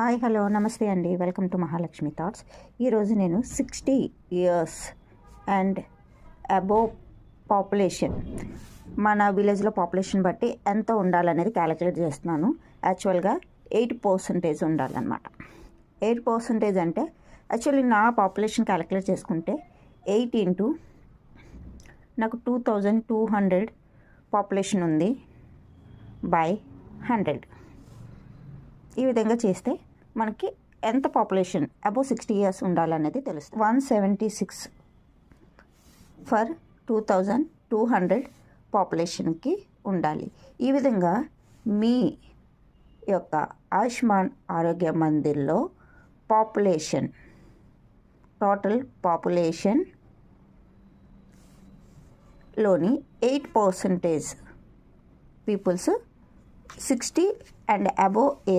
Hi hello నమస్తే అండి, welcome to Mahalakshmi thoughts. ఈరోజు నేను 60 ఇయర్స్ అండ్ అబోవ్ పాపులేషన్, మన విలేజ్లో పాపులేషన్ బట్టి ఎంత ఉండాలనేది క్యాలిక్యులేట్ చేస్తున్నాను. యాక్చువల్గా 8% ఉండాలన్నమాట. 8% అంటే యాక్చువల్లీ నా పాపులేషన్ క్యాలిక్యులేట్ చేసుకుంటే 8 ఇంటూ నాకు 2200 పాపులేషన్ ఉంది బై 100. ఈ విధంగా చేస్తే మనకి ఎంత పాపులేషన్ అబోవ్ 60 ఇయర్స్ ఉండాలనేది తెలుస్తుంది. 176 ఫర్ 2200 పాపులేషన్కి ఉండాలి. ఈ విధంగా మీ యొక్క ఆయుష్మాన్ ఆరోగ్య మందిర్లో పాపులేషన్, టోటల్ పాపులేషన్లోని 8% పీపుల్స్ 60 అండ్ అబోవ్ ఏజ్